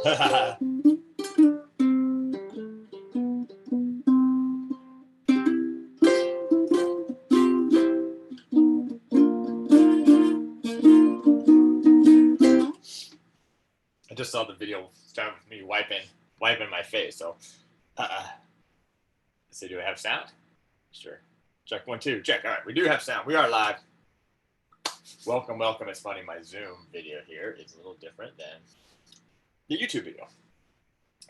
I just saw the video start with me wiping my face. So, so do I have sound? Sure. Check 1, 2. Check. All right, we do have sound. We are live. Welcome, welcome. It's funny. My Zoom video here is a little different than the YouTube video.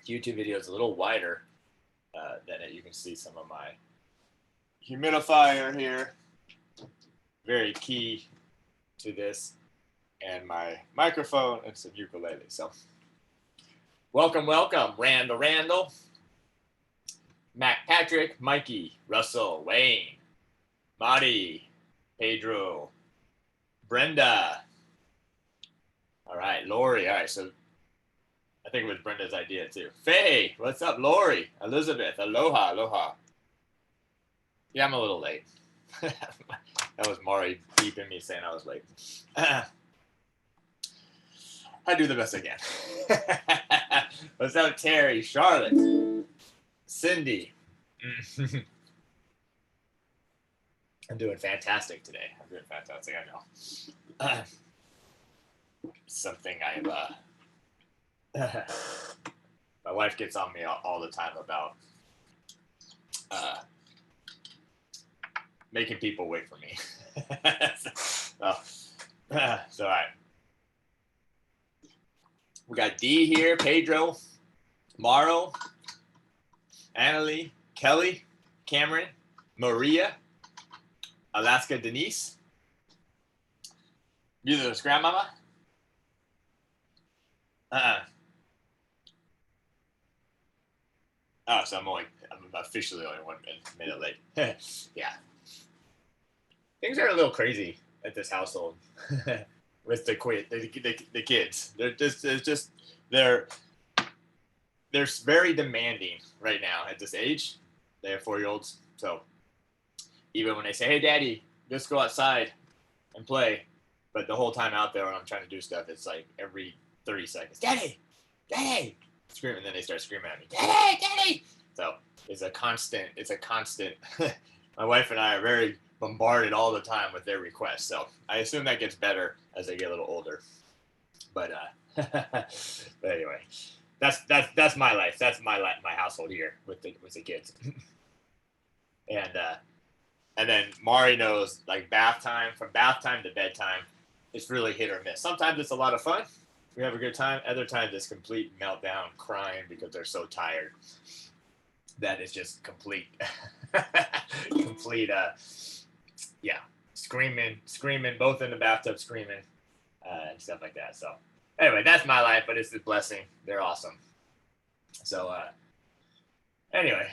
The YouTube video is a little wider than it. You can see some of my humidifier here. Very key to this. And my microphone and some ukulele. So, welcome, welcome. Randall, Mac Patrick, Mikey, Russell, Wayne, Marty, Pedro, Brenda. All right, Lori. All right, so I think it was Brenda's idea too. Faye, what's up, Lori? Elizabeth, aloha. Yeah, I'm a little late. That was Maury beeping me saying I was late. I do the best I can. What's up, Terry, Charlotte, Cindy? I'm doing fantastic today. I'm doing fantastic, I know. Something my wife gets on me all the time about making people wait for me. So, all right. We got D here, Pedro, Mauro, Annalie, Kelly, Cameron, Maria, Alaska Denise. You the grandmama? Oh, so I'm officially only 1 minute late. Yeah. Things are a little crazy at this household. With the kids, they're very demanding right now at this age. They have 4-year-olds, so even when they say, "Hey, Daddy, let's go outside and play," but the whole time out there when I'm trying to do stuff, it's like every 30 seconds, "Daddy, screaming," and then they start screaming at me, "Daddy!" So it's a constant. My wife and I are very bombarded all the time with their requests. So I assume that gets better as they get a little older. But but anyway, that's my life. That's my household here with the kids. And then Mari knows, like, bath time, from bath time to bedtime, it's really hit or miss. Sometimes it's a lot of fun. We have a good time. Other times it's complete meltdown, crying because they're so tired. That is just complete screaming, both in the bathtub screaming, and stuff like that. So anyway, that's my life, but it's a blessing. They're awesome. So anyway,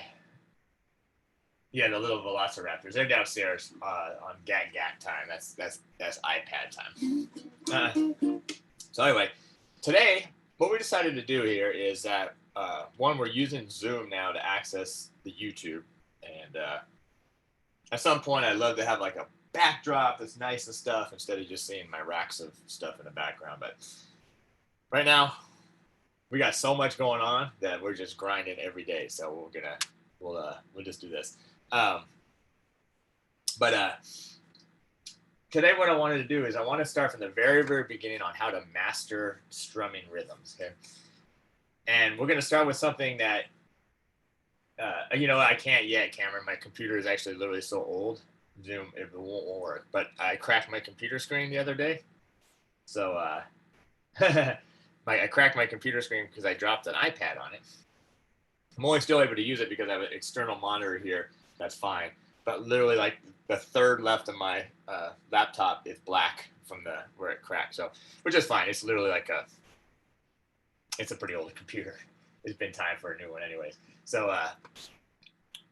yeah, the little velociraptors, they're downstairs on gat time. That's iPad time. So anyway, today what we decided to do here is that one, we're using Zoom now to access the YouTube, and at some point I'd love to have like a backdrop that's nice and stuff instead of just seeing my racks of stuff in the background. But right now we got so much going on that we're just grinding every day. So we'll just do this. But today what I wanted to do is I want to start from the very, very beginning on how to master strumming rhythms. Okay. And we're going to start with something that, I can't yet, Cameron. My computer is actually literally so old. Zoom, it won't work. But I cracked my computer screen the other day. So I cracked my computer screen because I dropped an iPad on it. I'm only still able to use it because I have an external monitor here. That's fine. But literally, like, the third left of my laptop is black from where it cracked. So, which is fine. It's literally like it's a pretty old computer. It's been time for a new one anyways. So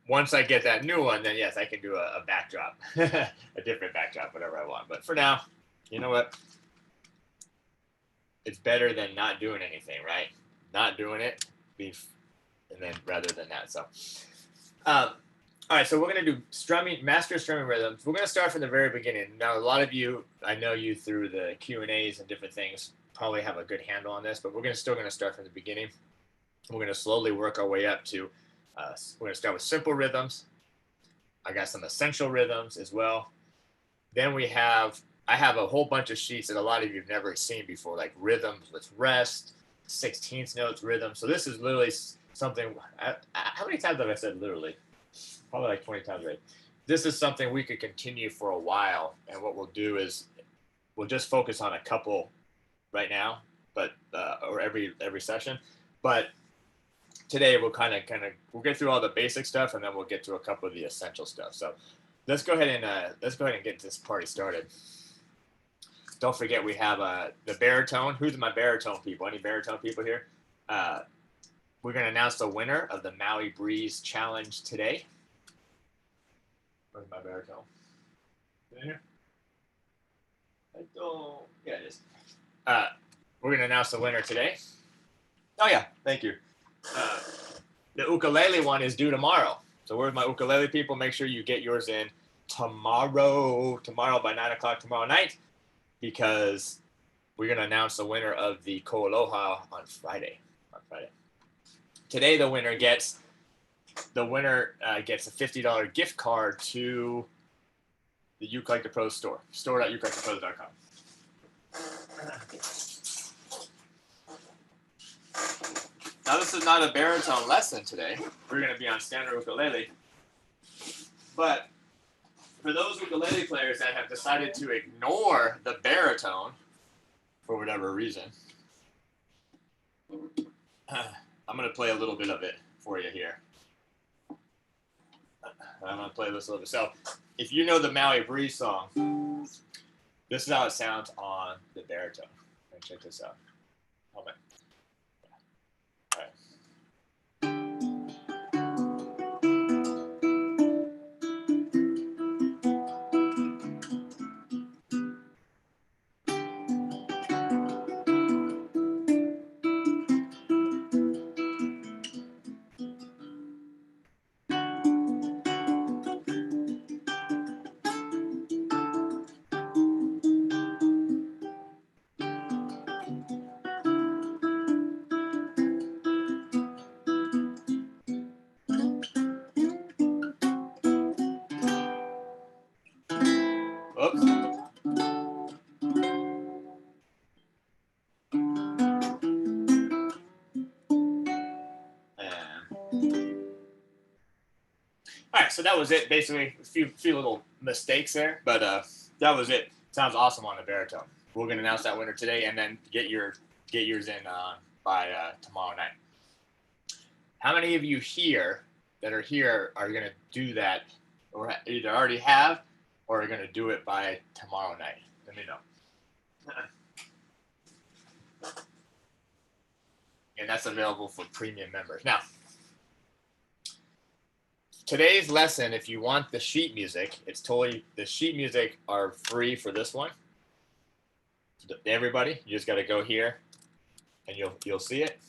once I get that new one, then yes, I can do a backdrop, a different backdrop, whatever I want. But for now, you know what? It's better than not doing anything, right? Not doing it, and then rather than that. So All right, so we're going to do strumming, master strumming rhythms. We're going to start from the very beginning. Now, a lot of you, I know you through the Q&As and different things, probably have a good handle on this, but we're still going to start from the beginning. We're going to slowly work our way up to, we're going to start with simple rhythms. I got some essential rhythms as well. Then I have a whole bunch of sheets that a lot of you have never seen before, like rhythms with rest, 16th notes rhythm. So this is literally something, how many times have I said literally? Probably like 20 times already. This is something we could continue for a while. And what we'll do is we'll just focus on a couple right now, but or every session. But today we'll we'll get through all the basic stuff, and then we'll get to a couple of the essential stuff. So let's go ahead and get this party started. Don't forget we have the baritone. Who's my baritone people? Any baritone people here? We're going to announce the winner of the Maui Breeze Challenge today. Where's my baritone? Is it in here? I don't. Yeah, it is. We're going to announce the winner today. Oh, yeah. Thank you. The ukulele one is due tomorrow. So where's my ukulele people? Make sure you get yours in tomorrow by 9 o'clock tomorrow night, because we're going to announce the winner of the Ko'aloha on Friday. Today, the winner gets a $50 gift card to the Uke Like the Pros store, store.ukelikethepros.com. Now, this is not a baritone lesson today. We're going to be on standard ukulele. But for those ukulele players that have decided to ignore the baritone for whatever reason, I'm going to play a little bit of it for you here. I'm going to play this a little bit. So if you know the Maui Breeze song, this is how it sounds on the baritone. Check this out. Hold on. All right. Oops. All right, so that was it. Basically, a few little mistakes there, but that was it. Sounds awesome on the baritone. We're gonna announce that winner today, and then get yours in by tomorrow night. How many of you here are gonna do that, or either already have, or are gonna do it by tomorrow night? Let me know. And that's available for premium members. Now, today's lesson, if you want the sheet music, the sheet music are free for this one. Everybody, you just got to go here, and you'll see it.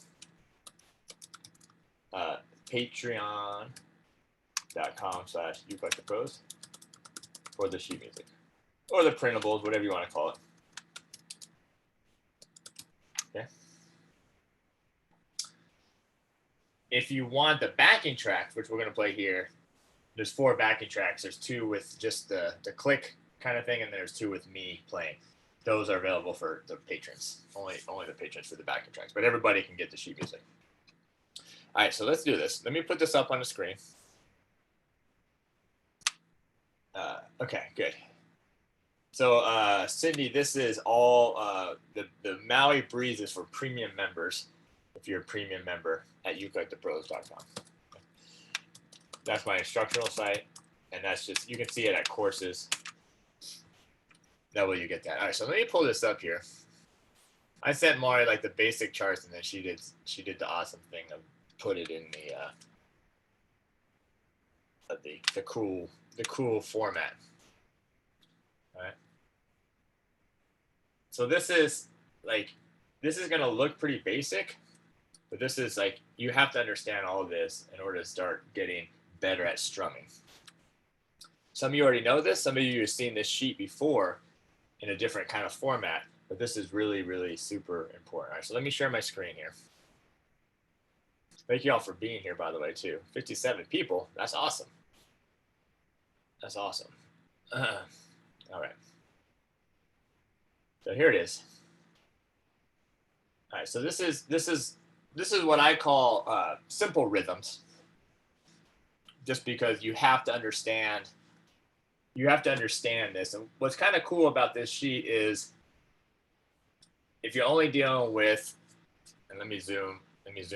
Patreon.com/ukelikethepros for the sheet music, or the printables, whatever you want to call it. Okay. If you want the backing tracks, which we're going to play here, there's 4 backing tracks. There's 2 with just the click kind of thing, and there's 2 with me playing. Those are available for the patrons. Only the patrons for the backing tracks, but everybody can get the sheet music. All right, so let's do this. Let me put this up on the screen. Okay, good. So, Cindy, this is all the Maui Breeze is for premium members. If you're a premium member at ukelikethepros.com. That's my instructional site, and that's just, you can see it at courses. That way you get that. All right, so let me pull this up here. I sent Mari like the basic charts, and then she did the awesome thing of put it in the cool format. All right. So this is gonna look pretty basic, but this is like, you have to understand all of this in order to start getting better at strumming. Some of you already know this. Some of you have seen this sheet before in a different kind of format, but this is really, really super important. All right, so let me share my screen here. Thank you all for being here, by the way, too. 57 people. That's awesome. That's awesome. All right. So here it is. All right. So this is what I call simple rhythms. Just because you have to understand. You have to understand this. And what's kind of cool about this sheet is if you're only dealing with, and let me zoom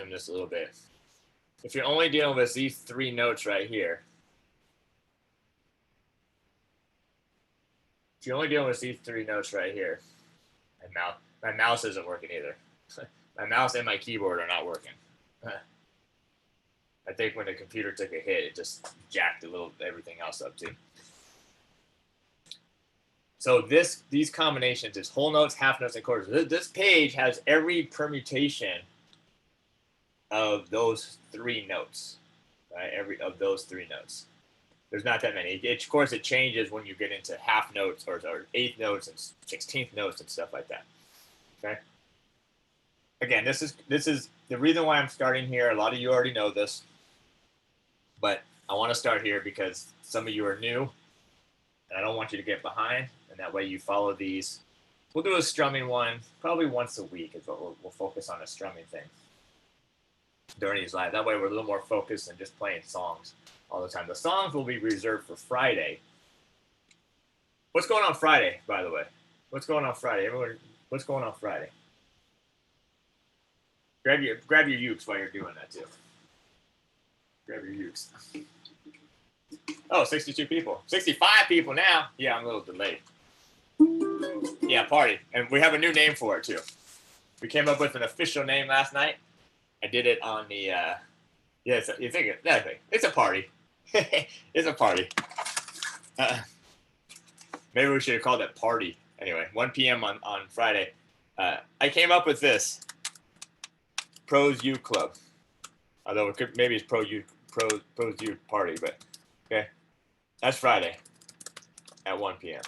this a little bit. If you're only dealing with these 3 notes right here, if you're only dealing with these 3 notes right here, and my mouse isn't working either. My mouse and my keyboard are not working. I think when the computer took a hit, it just jacked everything else up too. So these combinations is whole notes, half notes, and quarters. This page has every permutation of those 3 notes, right? Of those 3 notes. There's not that many. Of course, it changes when you get into half notes or 8th notes and 16th notes and stuff like that. Okay. Again, this is the reason why I'm starting here. A lot of you already know this, but I want to start here because some of you are new, and I don't want you to get behind. And that way you follow these. We'll do a strumming one probably once a week is what we'll focus on a strumming thing during these live. That way we're a little more focused than just playing songs all the time. The songs will be reserved for Friday. What's going on Friday, by the way? What's going on Friday? Everyone, what's going on Friday? Grab your ukes while you're doing that too. Grab your ukes. Oh, 62 people. 65 people now. Yeah, I'm a little delayed. Yeah, party. And we have a new name for it too. We came up with an official name last night. I did it on the it's a party. It's a party. Maybe we should have called it party. Anyway, 1 p.m. on Friday. I came up with this. Pros U Club. Although maybe it's Pros U Party, but okay. That's Friday at 1 p.m.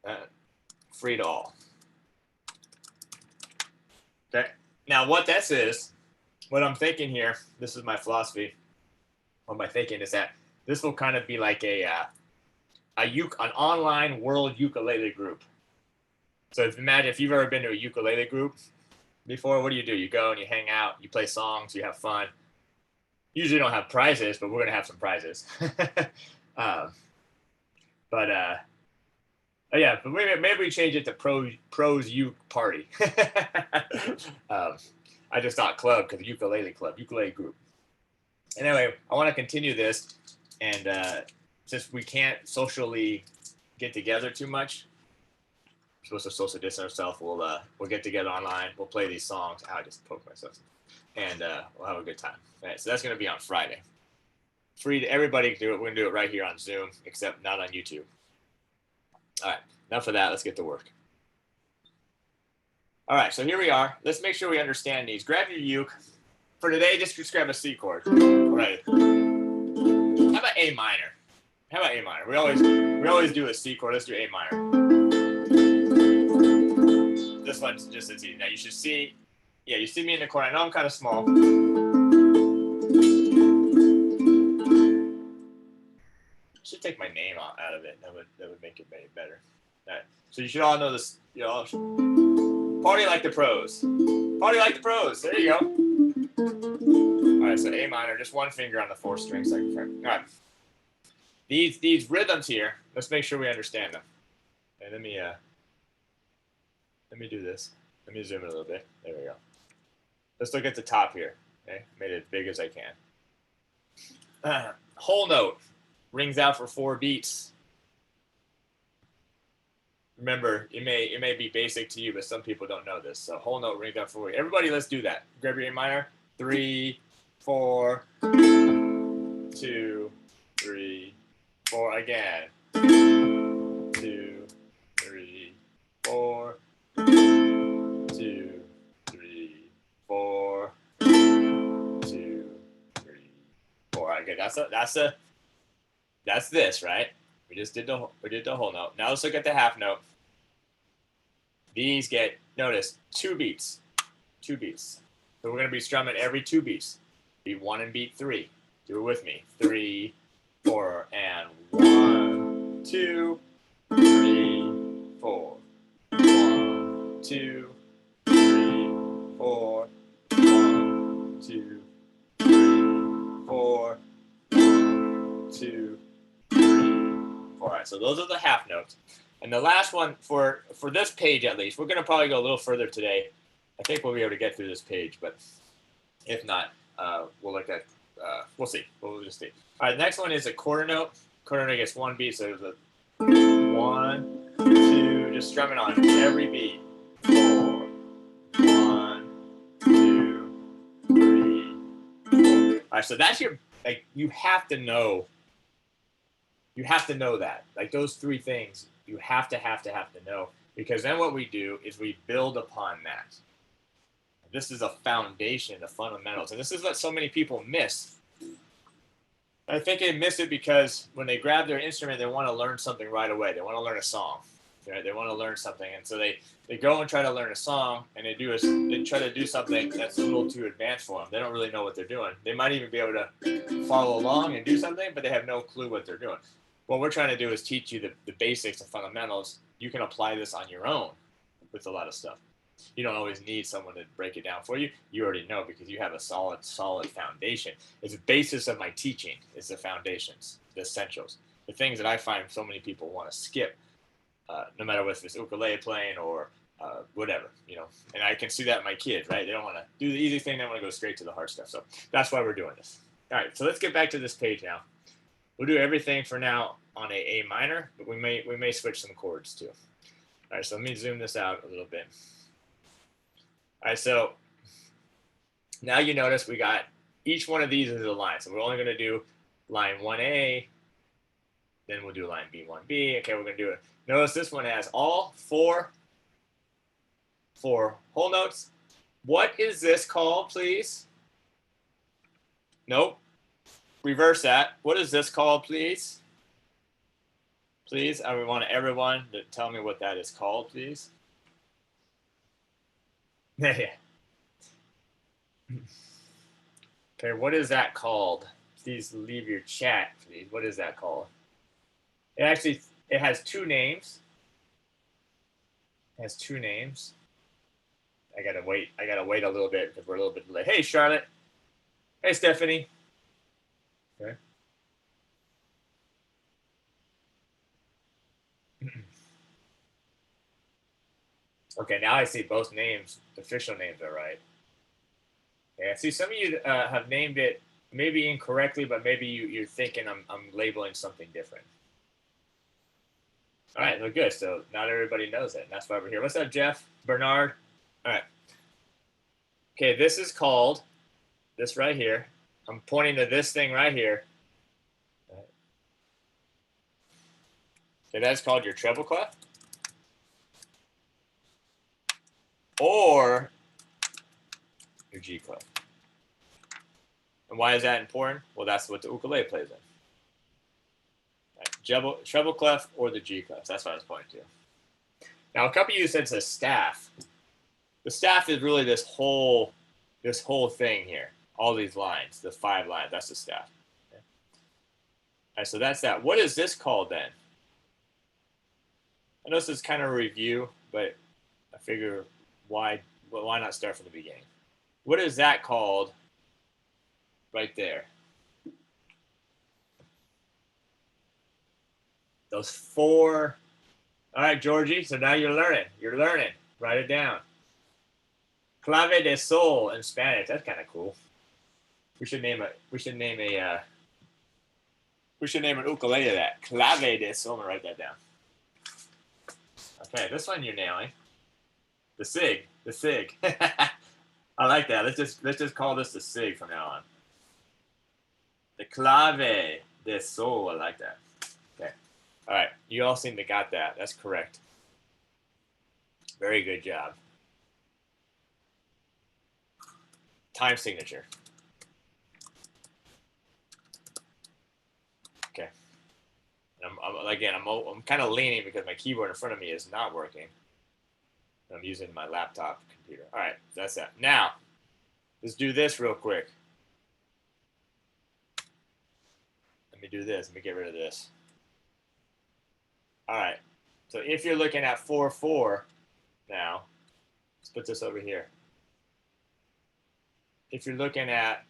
Yeah. Free to all. Okay. Now, what this is, what I'm thinking here, this is my philosophy. What my thinking is that this will kind of be like an online world ukulele group. So imagine if you've ever been to a ukulele group before, what do? You go and you hang out, you play songs, you have fun. Usually don't have prizes, but we're going to have some prizes. Yeah, but maybe we change it to Pros Uke Party. I just thought club because ukulele group. Anyway, I want to continue this, and since we can't socially get together too much, we're supposed to social distance ourselves. We'll get together online. We'll play these songs. I just poked myself, and we'll have a good time. All right, so that's going to be on Friday. Free to everybody to do it. We're going to do it right here on Zoom, except not on YouTube. All right, enough of that. Let's get to work. All right, so here we are. Let's make sure we understand these. Grab your uke. For today, just grab a C chord. Right. How about A minor? We always do a C chord. Let's do A minor. This one's just as easy. Now you should see, you see me in the corner. I know I'm kind of small. Should take my name out of it. That would make it better. All right. So you should all know this. Party like the pros. Party like the pros. There you go. All right. So A minor, just one finger on the 4th string, 2nd fret. All right. These rhythms here. Let's make sure we understand them. Okay, let me do this. Let me zoom in a little bit. There we go. Let's look at the top here. Okay, made it as big as I can. Whole note rings out for 4 beats. Remember, it may be basic to you, but some people don't know this. So whole note rings out for 4. Everybody, let's do that. Grab your A minor. 3, 4, 2, 3, 4 again. 2, 3, 4. 2, 3, 4. 2, 3, 4. All That's this, right? We just did the whole note. Now let's look at the half note. These get, notice, 2 beats. 2 beats. So we're going to be strumming every 2 beats. Beat 1 and beat 3. Do it with me. 3, 4, and 1, 2, 3, 4. 1, 2, 3, 4. 1, 2, 3, 4. 1, 2, 3, 4. All right, so those are the half notes. And the last one, for this page at least, we're going to probably go a little further today. I think we'll be able to get through this page, but if not, we'll look at, we'll see. We'll just see. All right, the next one is a quarter note. Quarter note gets 1 beat, so there's a 1, 2, just strumming on every beat. 4, 1, 2, 3, 4. All right, so that's your, like, you have to know that. Like, those 3 things, you have to know, because then what we do is we build upon that. This is a foundation, the fundamentals, and this is what so many people miss. I think they miss it because when they grab their instrument, they want to learn something right away. They want to learn a song, right? They want to learn something, and so they go and try to learn a song, and they try to do something that's a little too advanced for them. They don't really know what they're doing. They might even be able to follow along and do something, but they have no clue what they're doing. What we're trying to do is teach you the basics and fundamentals. You can apply this on your own with a lot of stuff. You don't always need someone to break it down for you. You already know because you have a solid foundation. It's the basis of my teaching is the foundations, the essentials, the things that I find so many people want to skip, no matter whether it's ukulele playing or whatever, you know. And I can see that in my kids, right? They don't want to do the easy thing. They want to go straight to the hard stuff. So that's why we're doing this. All right, so let's get back to this page now. We'll do everything for now on a minor, but we may switch some chords too. All right, so let me zoom this out a little bit. All right, so now you notice we got each one of these is a line. So we're only going to do line 1A, then we'll do line B1B. Okay, we're going to do it. Notice this one has all four whole notes. What is this called, please? Nope. Reverse that. What is this called, please? Please, I want everyone to tell me what that is called, please. Yeah. Okay, what is that called? Please leave your chat, please. What is that called? It has 2 names. It has 2 names. I gotta wait a little bit because we're a little bit late. Hey, Charlotte. Hey, Stephanie. Okay. Okay, now I see both names, official names are right. Okay, I see some of you have named it maybe incorrectly, but maybe you're thinking I'm labeling something different. All right, well, good. So not everybody knows it, and that's why we're here. What's up, Jeff? Bernard? All right. Okay, this is called, this right here. I'm pointing to this thing right here. Okay, that's called your treble clef. Or your G clef. And why is that important? Well, that's what the ukulele plays in. Right. Treble clef or the G clef. That's what I was pointing to. Now, a couple of you said it's a staff. The staff is really this whole thing here. All these lines, the 5 lines, that's the staff. Okay. All right, so that's that. What is this called then? I know this is kind of a review, but I figure why not start from the beginning? What is that called right there? Those 4. All right, Georgie, so now you're learning. Write it down. Clave de sol in Spanish. That's kind of cool. We should name an ukulele that. Clave de sol. I'm gonna write that down. Okay, this one you're nailing. The SIG. I like that. Let's just call this the SIG from now on. The clave de sol. I like that. Okay. All right. You all seem to got that. That's correct. Very good job. Time signature. I'm kind of leaning because my keyboard in front of me is not working. I'm using my laptop computer. All right, that's that. Now, let's do this real quick. Let me do this. Let me get rid of this. All right. So if you're looking at 4/4 now, let's put this over here. If you're looking at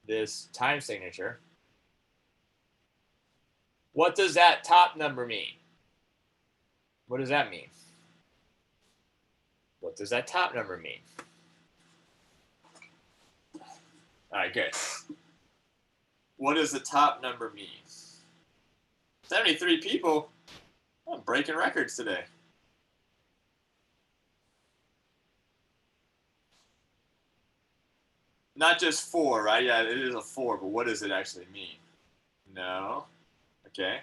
this time signature, what does that top number mean? What does that mean? What does that top number mean? All right, good. What does the top number mean? 73 people. I'm breaking records today. Not just 4, right? Yeah, it is a 4, but what does it actually mean? No. Okay.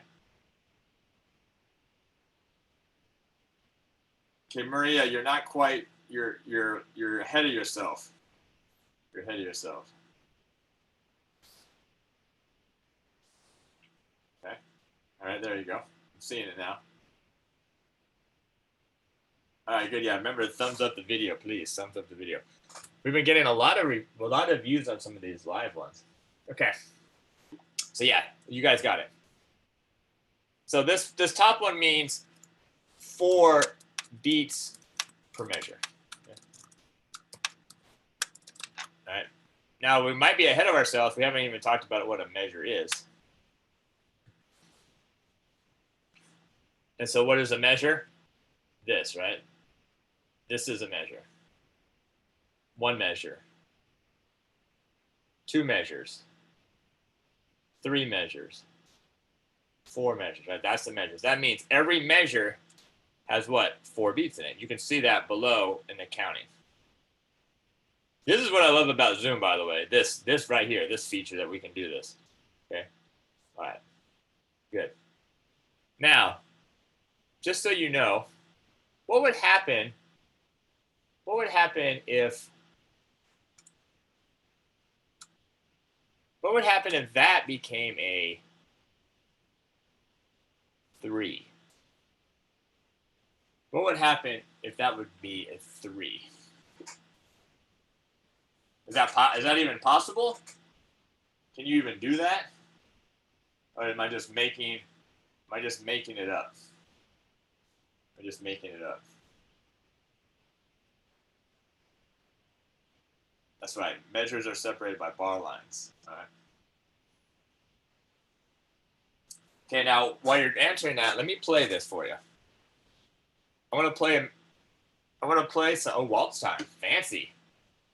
Okay, Maria, you're not quite. You're ahead of yourself. You're ahead of yourself. Okay. All right, there you go. I'm seeing it now. All right, good. Yeah, remember to thumbs up the video, please. Thumbs up the video. We've been getting a lot of views on some of these live ones. Okay. So yeah, you guys got it. So this top one means 4 beats per measure. Okay. All right. Now we might be ahead of ourselves. We haven't even talked about what a measure is. And so what is a measure? This, right? This is a measure. 1 measure. 2 measures. 3 measures. 4 measures, right? That's the measures. That means every measure has what? 4 beats in it. You can see that below in the counting. This is what I love about Zoom, by the way. This right here, this feature that we can do this. Okay? All right. Good. Now, just so you know, what would happen if that became a 3? What would happen if that would be a 3? Is that even possible? Can you even do that? Or am I just making it up? I'm just making it up. That's right. Measures are separated by bar lines. All right. Okay, now while you're answering that, let me play this for you. I want to play some waltz time. Fancy.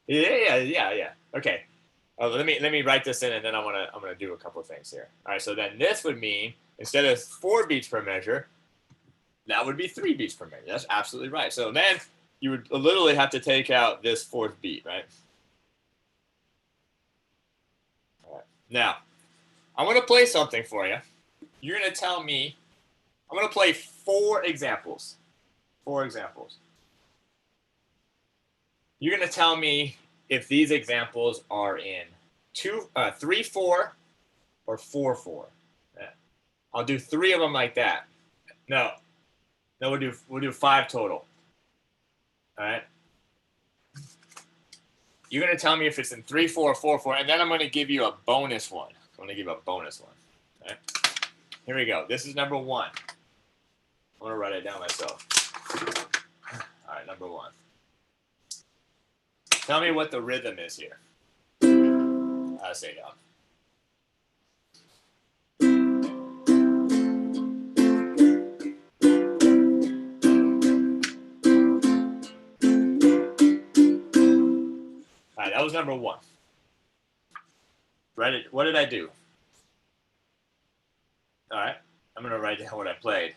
Yeah. Okay. Let me write this in, and then I'm gonna do a couple of things here. All right. So then this would mean instead of 4 beats per measure, that would be 3 beats per measure. That's absolutely right. So then you would literally have to take out this 4th beat, right? All right. Now, I'm gonna play something for you. You're gonna tell me. I'm gonna play 4 examples. 4 examples. You're gonna tell me if these examples are in 3/4 or 4/4. I'll do 3 of them like that. No, we'll do 5 total. All right. You're gonna tell me if it's in 3/4 or 4/4, and then I'm gonna give you a bonus one. I'm gonna give you a bonus one. All right. Here we go. This is number 1. I'm gonna write it down myself. All right, number 1. Tell me what the rhythm is here. I say down. All right, that was number 1. Write it. What did I do? All right, I'm gonna write down what I played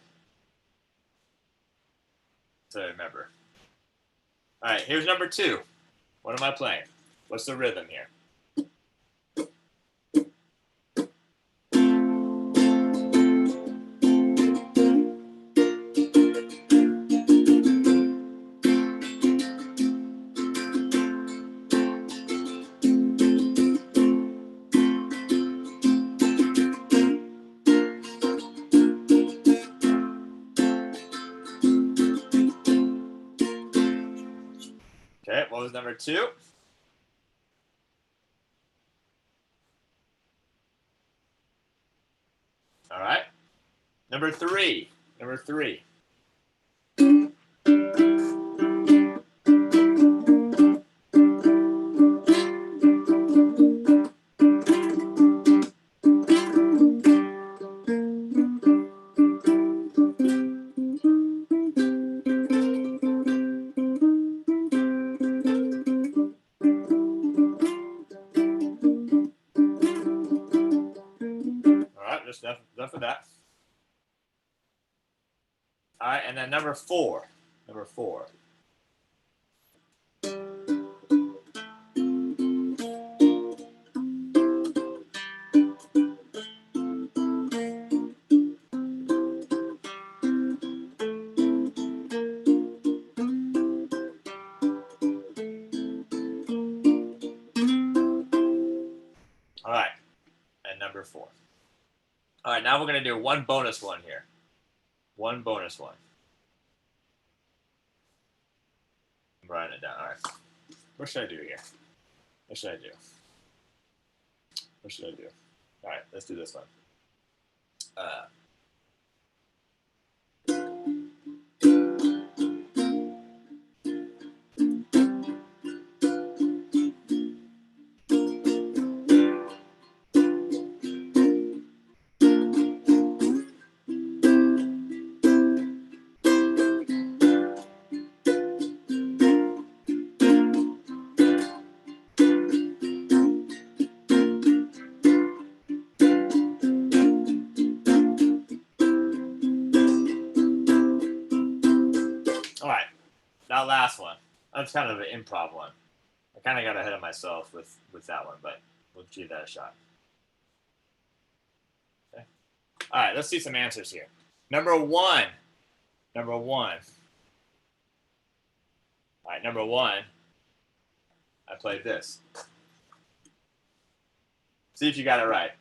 so I remember. All right, here's number 2. What am I playing? What's the rhythm here? Okay, what was number 2? All right. Number 3. Number 3. All right, just enough of that. All right, and then number 4. Number 4. All right, and number 4. All right, now we're going to do one bonus one here. One bonus one. I'm writing it down. All right. What should I do here? What should I do? What should I do? All right, let's do this one. All right, now last one. That's kind of an improv one. I kind of got ahead of myself with that one, but we'll give that a shot. Okay. All right, let's see some answers here. Number 1. Number 1. All right, number 1. I played this. See if you got it right.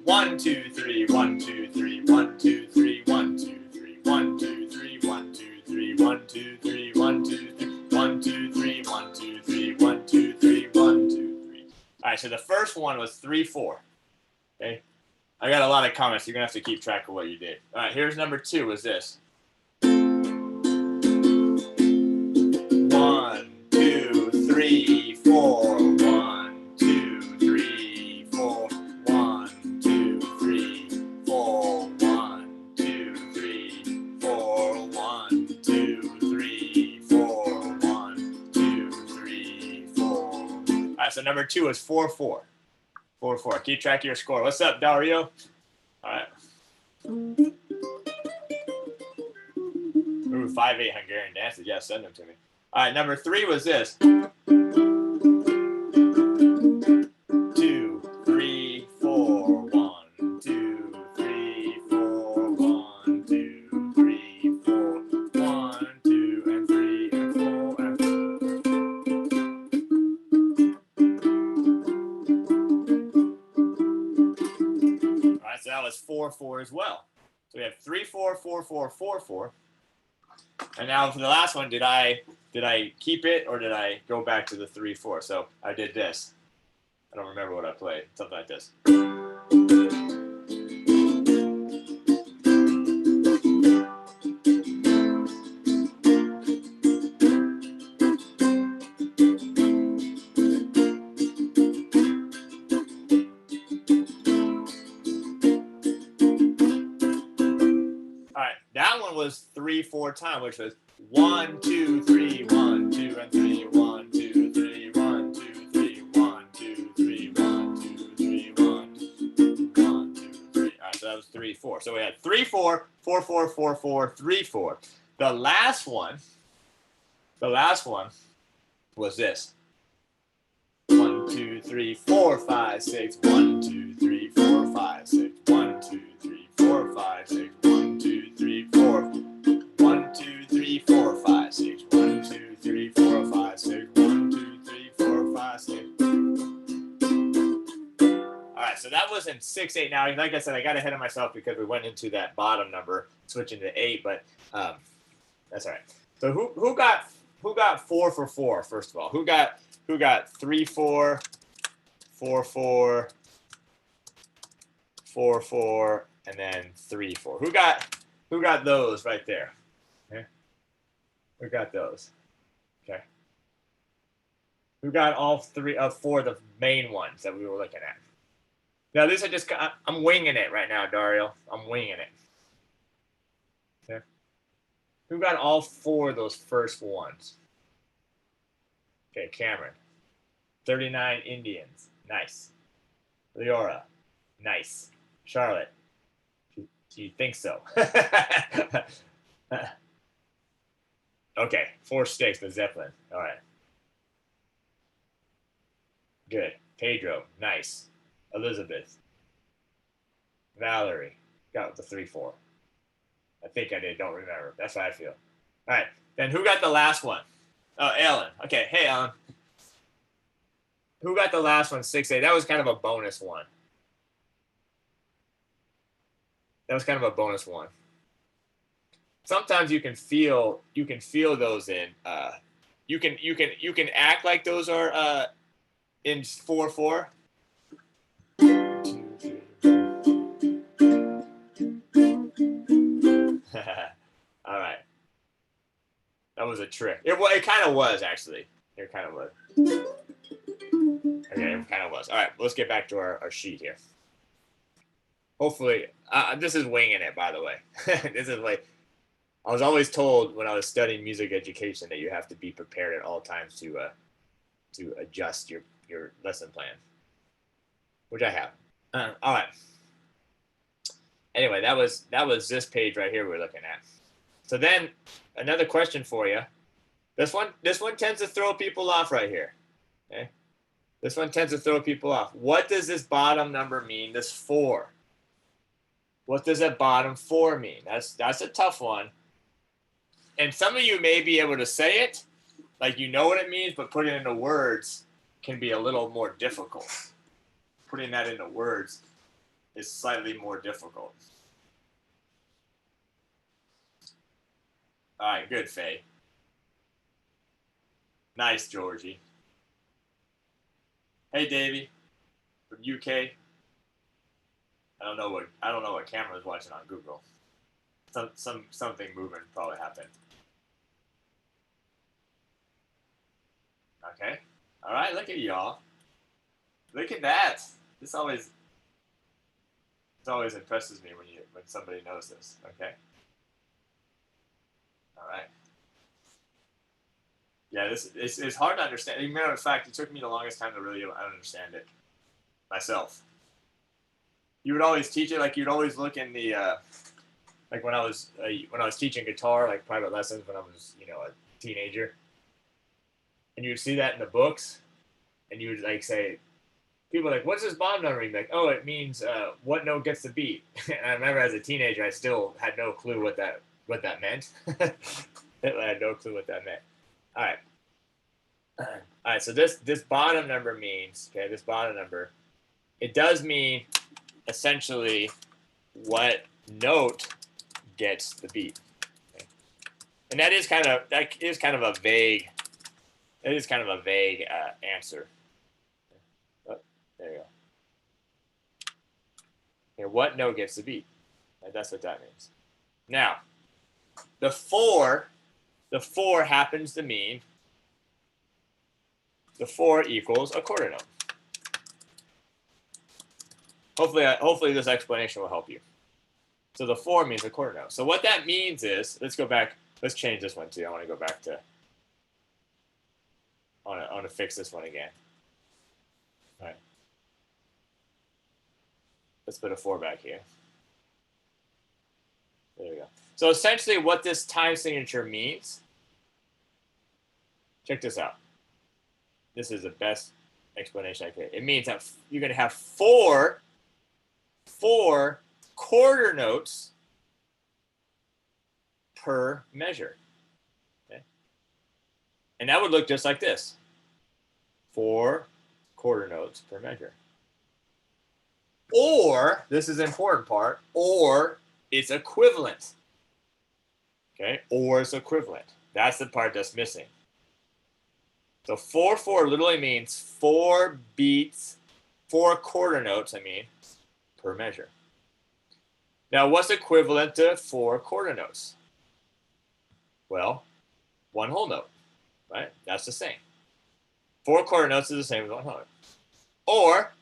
1, 2, 3, 1, 2, 3, 1, 2, 3, 1, 2, 3, 1, 2, 3, 1, 2, 3, 1, 2, 3, 1, 2, 3, 1, 2, 3, 1, 2, 3, 1, 2, 3, 1, 2, 3. All right, so the first one was 3, 4. Okay, I got a lot of comments. You're gonna have to keep track of what you did. All right, here's number 2. Was this? 1, 2, 3, 4. 1, 2, 3, 4. 1, 2, 3, 4. 1, 2, 3, 4. 1, 2, 3, 4. 1, 2, 3, 4. All right, so number 2 is 4, 4. 4, 4. Keep track of your score. What's up, Dario? All right. Ooh, 5, 8 Hungarian dances. Yeah, send them to me. All right, number 3 was this. 2, 3, 4. 1, 2, 3, 4. 1, 2, 3, 4. 1, 2, and 3, and 4, and 4. All right, so that was 4, 4 as well. So we have 3, 4, 4, 4, 4, 4. And now for the last one, did I keep it or did I go back to the 3, 4? So I did this. I don't remember what I played. Something like this. All right, that one was 3, 4 time, which was 1, 2, 3, 1, 2, and 3, 1, 2, 3, 1, 2, 3, 1, 2, 3, 1, 2, 3, 1, 1, 2, 3. All right, so that was 3, 4. So we had 3, 4, 4, 4, 4, 4, 3, 4. The last one was this. 1, 2, 3, 4, 5, 6. 1, 2, 3, 4, 5, 6. 1, 2, 3, 4, 5, 6. 1, 2, 3, 4. 1, 2, 3, 4, 5, 6. 1, 2, 3, 4, 5, 6. 1, 2, 3, 4, 5, 6. All right, so that was in 6, 8. Now, like I said, I got ahead of myself because we went into that bottom number, switching to 8. But That's all right. So who got 4 for 4? First of all, who got 3 4, 4 4, 4 4, and then 3 4? Who got those right there? Okay. Who got those? Okay. Who got all 3 of 4 the main ones that we were looking at? Now these are just, I'm winging it right now, Dario. I'm winging it. Okay. Who got all 4 of those first ones? Okay, Cameron. 39 Indians. Nice. Leora. Nice. Charlotte. Do you think so? Okay, 4 sticks, the Zeppelin. All right. Good. Pedro. Nice. Elizabeth. Valerie. Got the 3 4. I think I did. Don't remember. That's how I feel. All right. Then who got the last one? Oh, Ellen. Okay. Hey, Ellen. Who got the last one? 6 8. That was kind of a bonus one. That was kind of a bonus one. Sometimes you can feel those in. You can act like those are in 4 4. All right. That was a trick. It kind of was, actually. It kind of was. Okay, it kind of was. All right, let's get back to our sheet here. Hopefully, this is winging it, by the way. This is like, I was always told when I was studying music education that you have to be prepared at all times to adjust your lesson plan, which I have. All right. Anyway, that was this page right here we're looking at. So then another question for you. This one tends to throw people off right here. Okay. This one tends to throw people off. What does this bottom number mean? This 4. What does that bottom 4 mean? That's a tough one. And some of you may be able to say it, like you know what it means, but putting it into words can be a little more difficult. Putting that into words is slightly more difficult. All right, good, Faye. Nice, Georgie. Hey, Davey, from UK. I don't know what camera is watching on Google. Something moving probably happened. Okay. All right. Look at y'all. Look at that. This always impresses me when somebody knows this. Okay. All right. Yeah, it's hard to understand. As a matter of fact, it took me the longest time to really understand it myself. You would always teach it, like you'd always look in the like when I was teaching guitar, like private lessons when I was a teenager, and you'd see that in the books, and you would like say, people were like, what's this bottom number? You'd be like, oh, it means what note gets the beat. And I remember as a teenager, I still had no clue what that meant. I had no clue what that meant. All right. All right. So this bottom number means, okay, this bottom number, it does mean essentially what note gets the beat. Okay? And that is kind of a vague. It is kind of a vague answer. Oh, there you go. Okay, what note gets the beat? That's what that means. Now, the 4 happens to mean the 4 equals a quarter note. Hopefully this explanation will help you. So the 4 means a quarter note. So what that means is, let's go back. Let's change this one too. I want to go back to. I want to fix this one again. All right. Let's put a 4 back here. There we go. So essentially what this time signature means, check this out. This is the best explanation I can. It means that you're going to have four quarter notes per measure. Okay? And that would look just like this. 4 quarter notes per measure. Or, this is the important part, or it's equivalent. Okay, or its equivalent. That's the part that's missing. So 4/4 literally means 4 beats, 4 quarter notes, per measure. Now, what's equivalent to 4 quarter notes? Well, 1 whole note, right? That's the same. 4 quarter notes is the same as 1 whole note. Or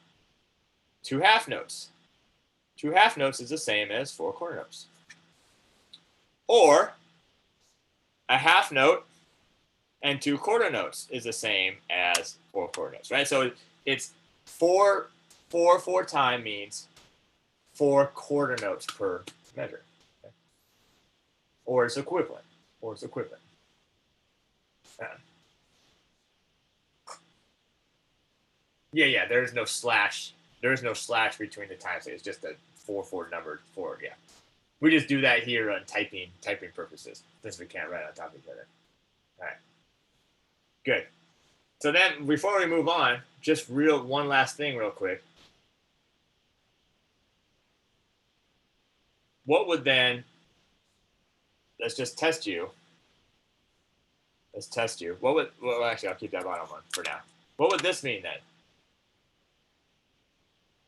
2 half notes. 2 half notes is the same as 4 quarter notes. Or a half note and 2 quarter notes is the same as 4 quarter notes, right? So it's 4 time means 4 quarter notes per measure. Okay? Or it's equivalent. Yeah, there's no slash. There's no slash between the times. It's just a 4 numbered forward, yeah. We just do that here on typing purposes, since we can't write on top of each other. All right. Good. So then, before we move on, just one last thing real quick. What would then, let's just test you. Let's test you. Well, actually, I'll keep that bottom one for now. What would this mean then?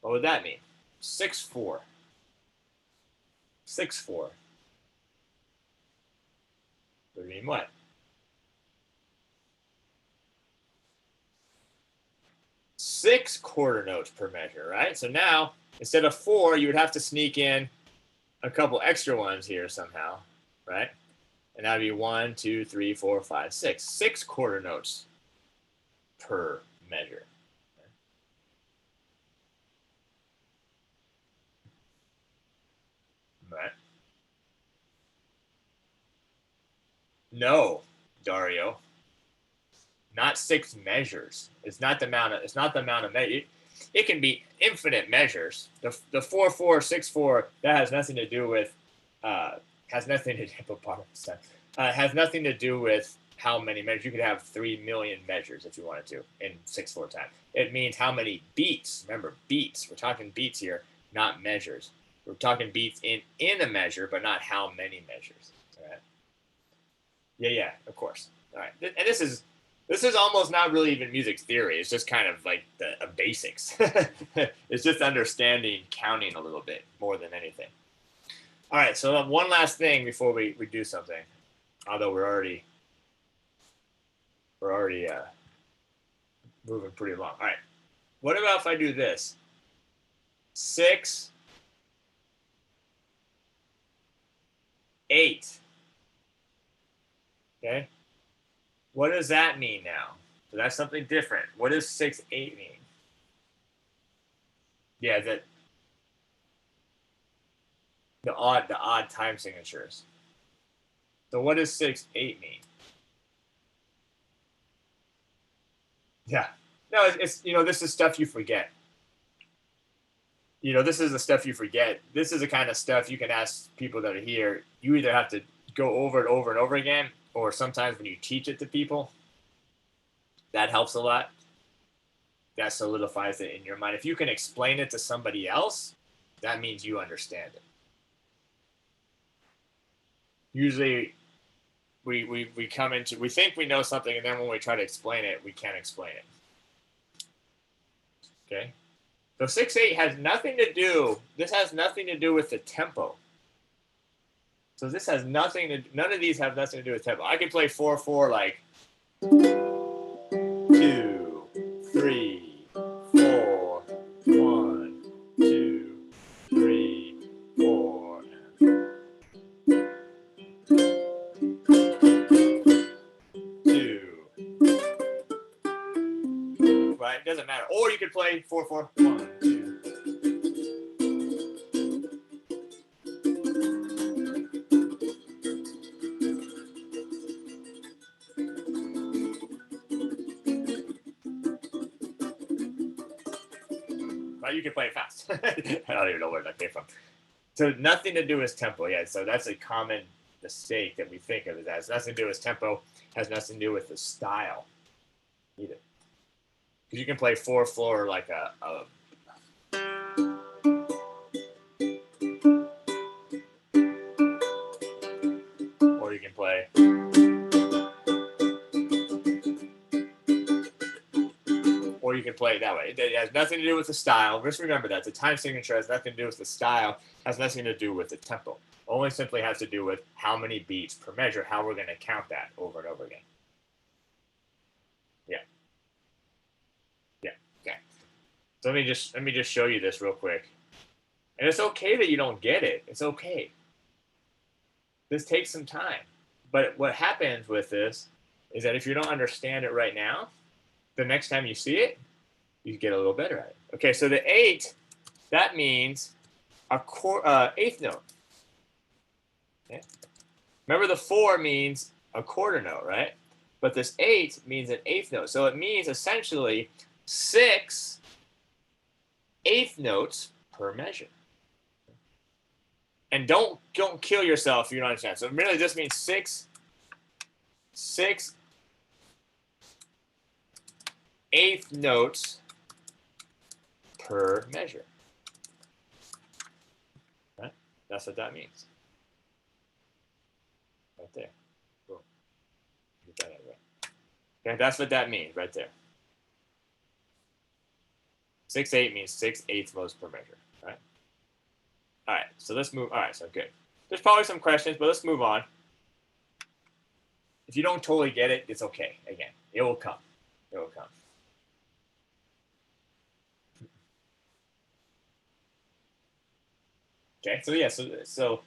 What would that mean? 6/4. 6/4. Would mean what? 6 quarter notes per measure, right? So now, instead of 4, you would have to sneak in a couple extra ones here somehow, right? And that would be 1, 2, 3, 4, 5, 6. 6 quarter notes per measure. Right? No, Dario. Not 6 measures. It's not the amount of measure. It can be infinite measures. The 4/4, 6/4, that has nothing to do with has nothing to do with how many measures. You could have 3 million measures if you wanted to in 6/4 time. It means how many beats. Remember, beats. We're talking beats here, not measures. We're talking beats in a measure, but not how many measures. All right. Yeah, of course. All right. And this is almost not really even music theory. It's just kind of like the basics. It's just understanding counting a little bit more than anything. All right, so one last thing before we do something, although we're already moving pretty long. All right, what about if I do this? 6, 8. Okay. What does that mean now? So that's something different. What does 6, 8 mean? Yeah, the odd time signatures. So what does 6, 8 mean? Yeah. No, it's this is stuff you forget. This is the stuff you forget. This is the kind of stuff you can ask people that are here. You either have to go over it over and over again, or sometimes when you teach it to people, that helps a lot. That solidifies it in your mind. If you can explain it to somebody else, that means you understand it. Usually, we think we know something, and then when we try to explain it, we can't explain it. Okay? So 6, 8 has nothing to do. This has nothing to do with the tempo. So this has nothing to. None of these have nothing to do with tempo. I could play 4/4 like 2, 3, 4, 1, 2, 3, 4. Right? It doesn't matter. Or you could play 4/4, 1, 2. Right? You can play it fast. I don't even know where that came from. So nothing to do with tempo. Yeah. So that's a common mistake that we think of. It has nothing to do with tempo. Has nothing to do with the style either. Because you can play 4/4 like a or you can can play it that way. It has nothing to do with the style. Just remember that. The time signature has nothing to do with the style, has nothing to do with the tempo. Only simply has to do with how many beats per measure, how we're going to count that over and over again. Yeah. Yeah. Okay. So let me just show you this real quick. And it's okay that you don't get it. It's okay. This takes some time. But what happens with this is that if you don't understand it right now, the next time you see it, you get a little better at it. Okay, so the 8, that means a eighth note. Okay. Remember the 4 means a quarter note, right? But this 8 means an eighth note. So it means essentially 6 eighth notes per measure. And don't kill yourself if you don't understand. So really this means 6 eighth notes per measure. Right? That's what that means. Right there. Boom. Get that out of there. Okay, that's what that means right there. 6/8 means 6/8 notes per measure. Right? All right, so let's move. All right, so good. There's probably some questions, but let's move on. If you don't totally get it, it's okay. Again, it will come. It will come. Okay, so yeah, so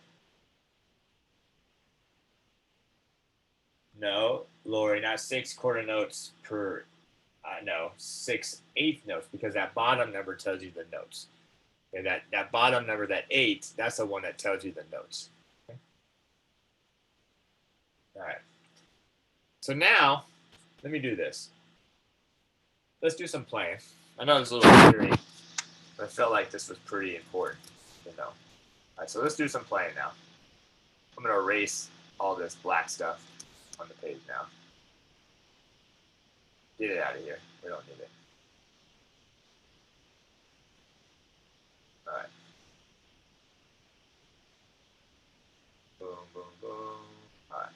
no, Lori, not 6 quarter notes per, no, 6/8 notes, because that bottom number tells you the notes. And that bottom number, that 8, that's the one that tells you the notes. Okay? All right. So now, let me do this. Let's do some playing. I know it's a little theory, but I felt like this was pretty important to know. All right, so let's do some playing now. I'm going to erase all this black stuff on the page now. Get it out of here. We don't need it. All right. Boom, boom, boom. All right.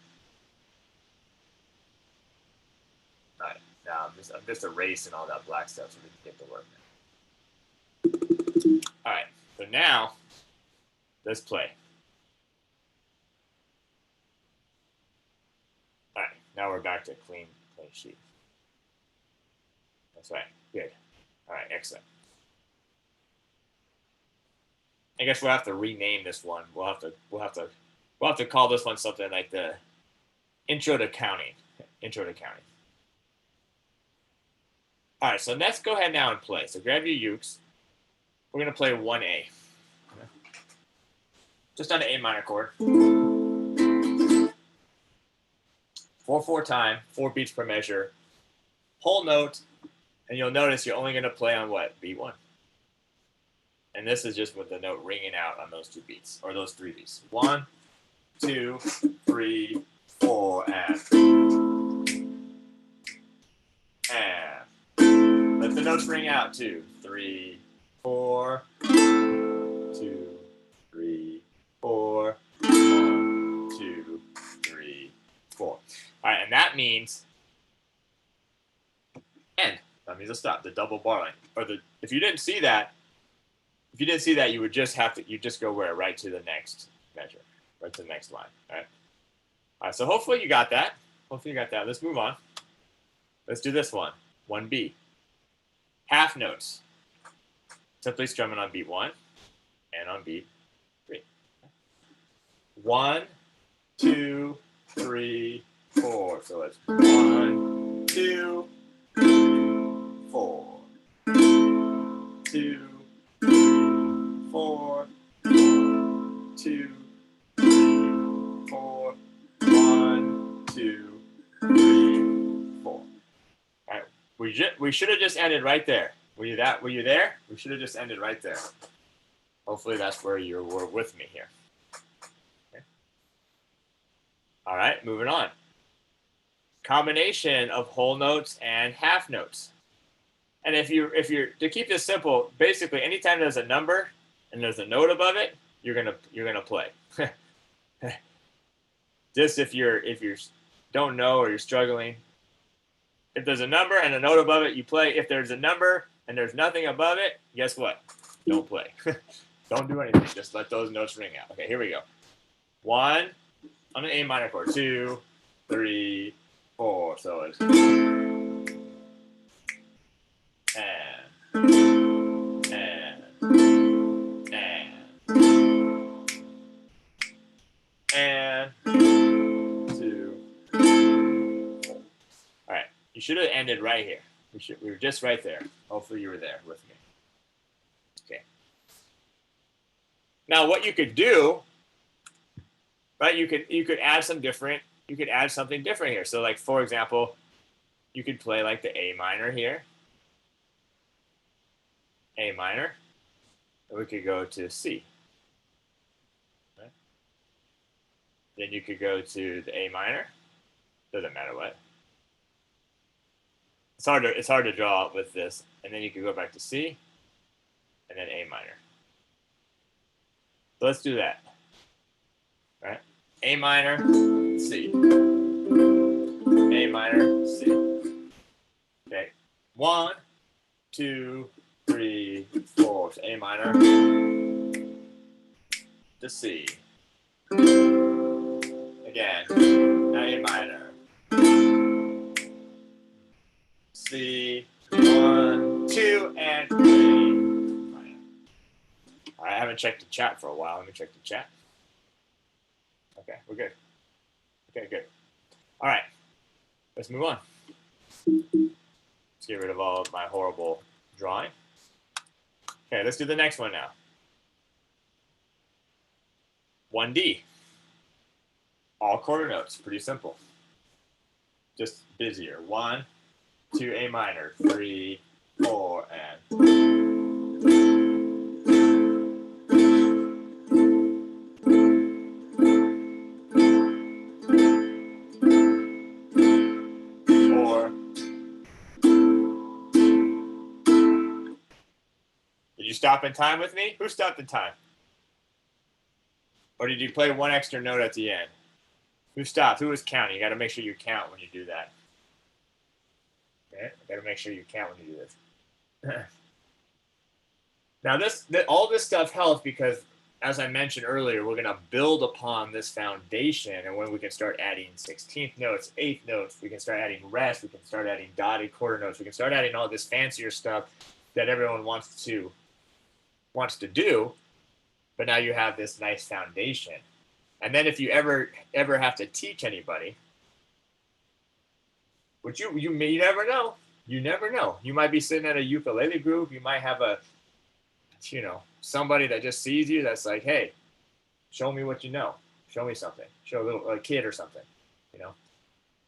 All right. Now I'm just erasing all that black stuff so we can get to work now. All right. So now, let's play. All right. Now we're back to clean sheet. That's right. Good. All right. Excellent. I guess we'll have to rename this one. We'll have to call this one something like the Intro to Counting. Intro to Counting. All right, so let's go ahead now and play. So grab your ukes. We're gonna play 1A. Just on an A minor chord. 4/4 time, 4 beats per measure. Whole note, and you'll notice you're only gonna play on what? Beat 1. And this is just with the note ringing out on those 2 beats, or those 3 beats. 1, 2, 3, 4, and let the notes ring out. 2, 3, 4, 2, 3, 4, 1, 2, 3, 4. All right, and that means end. That means a stop. The double bar line, or if you didn't see that. If you didn't see that, you would just go where? Right to the next measure, right to the next line. All right. All right. So hopefully you got that. Let's move on. Let's do this one. 1B. Half notes. Simply strumming on beat 1 and on beat 3. 1, 2, 3, 4. So it's 1, 2, 3, 4. 2. 4, 2, 3, 4, 1, 2, 3, 4. All right, we should have just ended right there. Were you there? We should have just ended right there. Hopefully that's where you were with me here. Okay. All right, moving on. Combination of whole notes and half notes. And if you're to keep this simple, basically anytime there's a number and there's a note above it, you're gonna play. Just if you don't know or you're struggling, If there's a number and a note above it, you play. If there's a number and there's nothing above it, guess what? Don't play. Don't do anything. Just let those notes ring out. Okay, here we go. 1 on an A minor chord. 2, 3, 4. So it's and 2, 4. All right, you should have ended right here. We were just right there. Hopefully you were there with me. Okay. Now what you could do, right? You could add some different. You could add something different here. So like for example, you could play like the A minor here. A minor. And we could go to C. Right? Then you could go to the A minor. Doesn't matter what. It's hard to draw with this. And then you could go back to C and then A minor. So let's do that. All right? A minor, C. A minor, C. Okay. 1, 2, 3, 4. So A minor to C. Again. Now A minor. C. 1, 2, and 3. Minor. All right, I haven't checked the chat for a while. Let me check the chat. Okay, we're good. Okay, good. All right, let's move on. Let's get rid of all of my horrible drawing. Okay, let's do the next one now. 1D. All quarter notes, pretty simple. Just busier. 1, 2, A minor, 3, 4, and you stop in time with me? Who stopped in time? Or did you play one extra note at the end? Who stopped? Who was counting? You got to make sure you count when you do that. Okay? You got to make sure you count when you do this. Now, all this stuff helps because, as I mentioned earlier, we're going to build upon this foundation, and when we can start adding 16th notes, 8th notes, we can start adding rest, we can start adding dotted quarter notes, we can start adding all this fancier stuff that everyone wants to do, but now you have this nice foundation. And then if you ever have to teach anybody, which you never know. You never know. You might be sitting at a ukulele group. You might have somebody that just sees you that's like, hey, show me what you know. Show me something. Show a kid or something,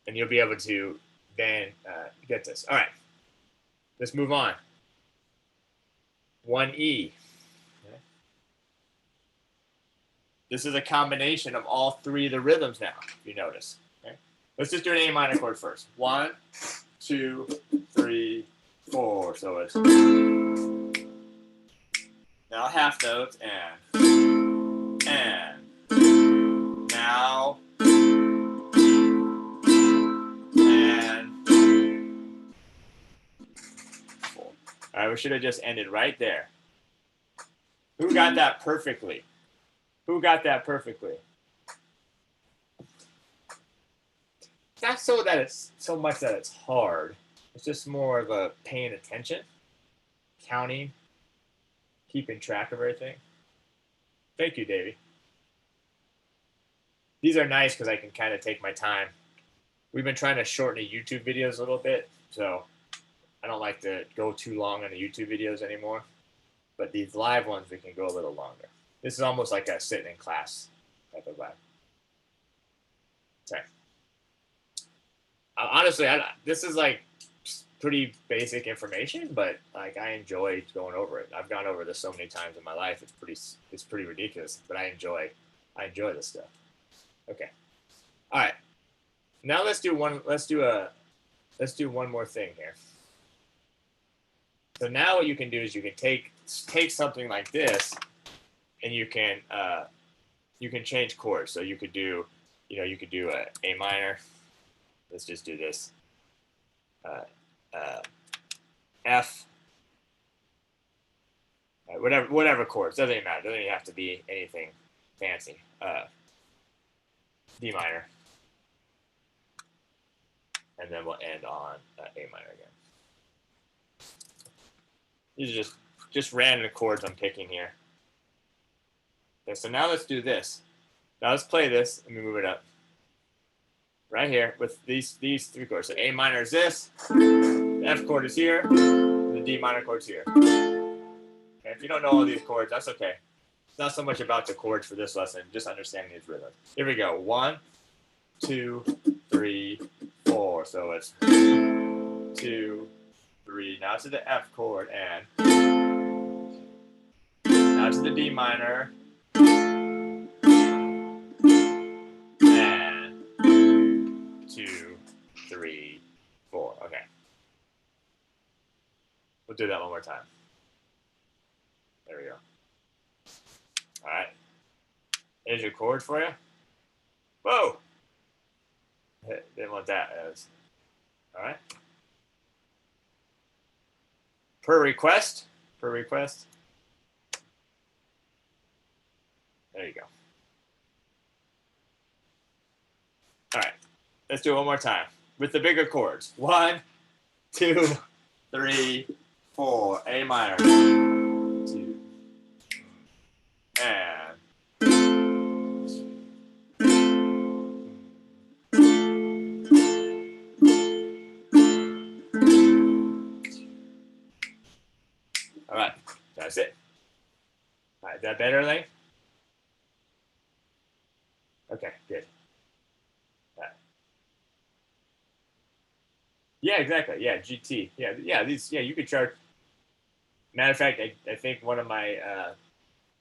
and you'll be able to then get this. All right, let's move on. 1E. This is a combination of all three of the rhythms now, if you notice. Okay? Let's just do an A minor chord first. 1, 2, 3, 4. So it's now half notes and now and 4. All right, we should have just ended right there. Who got that perfectly? Who got that perfectly? It's not so much that it's hard. It's just more of a paying attention, counting, keeping track of everything. Thank you, Davey. These are nice because I can kind of take my time. We've been trying to shorten the YouTube videos a little bit, so I don't like to go too long on the YouTube videos anymore. But these live ones, we can go a little longer. This is almost like a sitting in class type of vibe. Okay. Honestly, this is like pretty basic information, but like I enjoy going over it. I've gone over this so many times in my life. It's pretty ridiculous, but I enjoy this stuff. Okay. All right. Now let's do one more thing here. So now what you can do is you can take something like this, and you can change chords. So you could do a A minor. Let's just do this. F, whatever chords. Doesn't even matter. Doesn't even have to be anything fancy. D minor, and then we'll end on A minor again. These are just random chords I'm picking here. Okay, so now let's do this. Now let's play this. Let me move it up. Right here with these three chords. So A minor is this, the F chord is here, and the D minor chord's here. Okay, if you don't know all these chords, that's okay. It's not so much about the chords for this lesson, just understanding these rhythms. Here we go. 1, 2, 3, 4. So it's 2, 3. Now to the F chord, and now to the D minor. And 2, 3, 4. Okay. We'll do that one more time. There we go. All right. Here's your chord for you. Whoa! Didn't want that as. All right. Per request. There you go. All right. Let's do it one more time with the bigger chords. 1, 2, 3, 4. A minor. 2. And. All right. That's it. All right. Is that better, Lane? Okay, good. Yeah, exactly. Yeah, GT. Yeah. These. Yeah, you could charge. Matter of fact, I think one of my